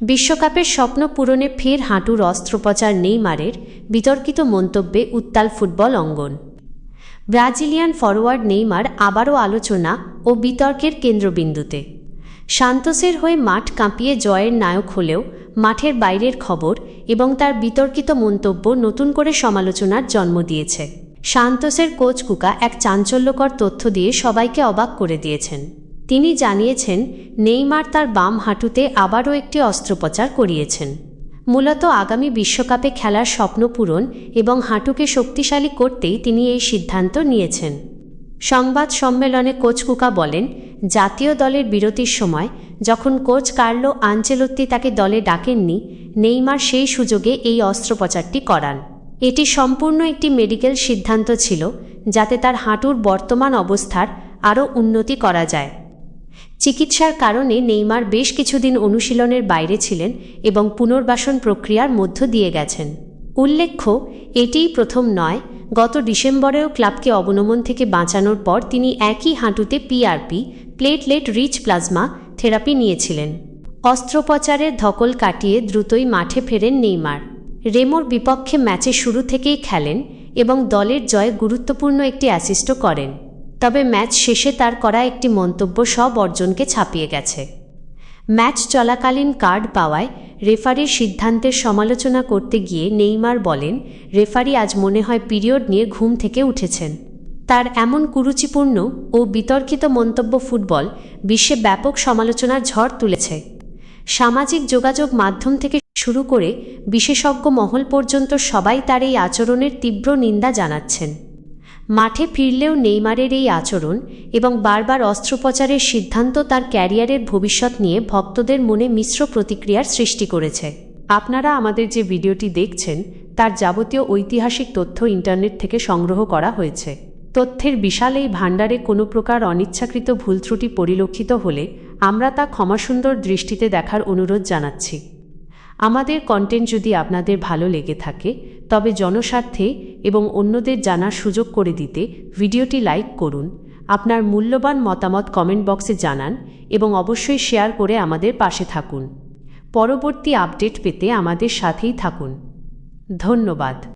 বিশ্বকাপের স্বপ্ন পূরণে ফের হাঁটুর অস্ত্রোপচার নেইমারের, বিতর্কিত মন্তব্যে উত্তাল ফুটবল অঙ্গন। ব্রাজিলিয়ান ফরোয়ার্ড নেইমার আবারও আলোচনা ও বিতর্কের কেন্দ্রবিন্দুতে। সান্তোসের হয়ে মাঠ কাঁপিয়ে জয়ের নায়ক হলেও মাঠের বাইরের খবর এবং তার বিতর্কিত মন্তব্য নতুন করে সমালোচনার জন্ম দিয়েছে। সান্তোসের কোচ কুকা এক চাঞ্চল্যকর তথ্য দিয়ে সবাইকে অবাক করে দিয়েছেন। তিনি জানিয়েছেন, নেইমার তার বাম হাঁটুতে আবারও একটি অস্ত্রোপচার করিয়েছেন। মূলত আগামী বিশ্বকাপে খেলার স্বপ্ন পূরণ এবং হাঁটুকে শক্তিশালী করতেই তিনি এই সিদ্ধান্ত নিয়েছেন। সংবাদ সম্মেলনে কোচ কুকা বলেন, জাতীয় দলের বিরতির সময় যখন কোচ কার্লো আনচেলোত্তি তাকে দলে ডাকেননি, নেইমার সেই সুযোগে এই অস্ত্রোপচারটি করান। এটি সম্পূর্ণ একটি মেডিকেল সিদ্ধান্ত ছিল, যাতে তার হাঁটুর বর্তমান অবস্থার আরও উন্নতি করা যায়। চিকিৎসার কারণে নেইমার বেশ কিছুদিন অনুশীলনের বাইরে ছিলেন এবং পুনর্বাসন প্রক্রিয়ার মধ্য দিয়ে গেছেন। উল্লেখ্য, এটিই প্রথম নয়, গত ডিসেম্বরেও ক্লাবকে অবনমন থেকে বাঁচানোর পর তিনি একই হাঁটুতে PRP platelet rich plasma therapy নিয়েছিলেন। অস্ত্রোপচারের ধকল কাটিয়ে দ্রুতই মাঠে ফেরেন নেইমার। রেমোর বিপক্ষে ম্যাচে শুরু থেকেই খেলেন এবং দলের জয়ে গুরুত্বপূর্ণ একটি অ্যাসিস্টও করেন। তবে ম্যাচ শেষে তার করা একটি মন্তব্য সব অর্জনকে ছাপিয়ে গেছে। ম্যাচ চলাকালীন কার্ড পাওয়ায় রেফারির সিদ্ধান্তের সমালোচনা করতে গিয়ে নেইমার বলেন, রেফারি আজ মনে হয় পিরিয়ড নিয়ে ঘুম থেকে উঠেছেন। তার এমন কুরুচিপূর্ণ ও বিতর্কিত মন্তব্য ফুটবল বিশ্বে ব্যাপক সমালোচনার ঝড় তুলেছে। সামাজিক যোগাযোগ মাধ্যম থেকে শুরু করে বিশেষজ্ঞ মহল পর্যন্ত সবাই তার এই আচরণের তীব্র নিন্দা জানাচ্ছেন। মাঠে ফিরলেও নেইমারের এই আচরণ এবং বারবার অস্ত্রোপচারের সিদ্ধান্ত তার ক্যারিয়ারের ভবিষ্যৎ নিয়ে ভক্তদের মনে মিশ্র প্রতিক্রিয়ার সৃষ্টি করেছে। আপনারা আমাদের যে ভিডিওটি দেখছেন তার যাবতীয় ঐতিহাসিক তথ্য ইন্টারনেট থেকে সংগ্রহ করা হয়েছে। তথ্যের বিশাল এই ভাণ্ডারে কোনো প্রকার অনিচ্ছাকৃত ভুল ত্রুটি পরিলক্ষিত হলে আমরা তা ক্ষমাসুন্দর দৃষ্টিতে দেখার অনুরোধ জানাচ্ছি। আমাদের কন্টেন্ট যদি আপনাদের ভালো লেগে থাকে তবে জনস্বার্থে এবং অন্যদের জানার সুযোগ করে দিতে ভিডিওটি লাইক করুন, আপনার মূল্যবান মতামত কমেন্ট বক্সে জানান এবং অবশ্যই শেয়ার করে আমাদের পাশে থাকুন। পরবর্তী আপডেট পেতে আমাদের সাথেই থাকুন। ধন্যবাদ।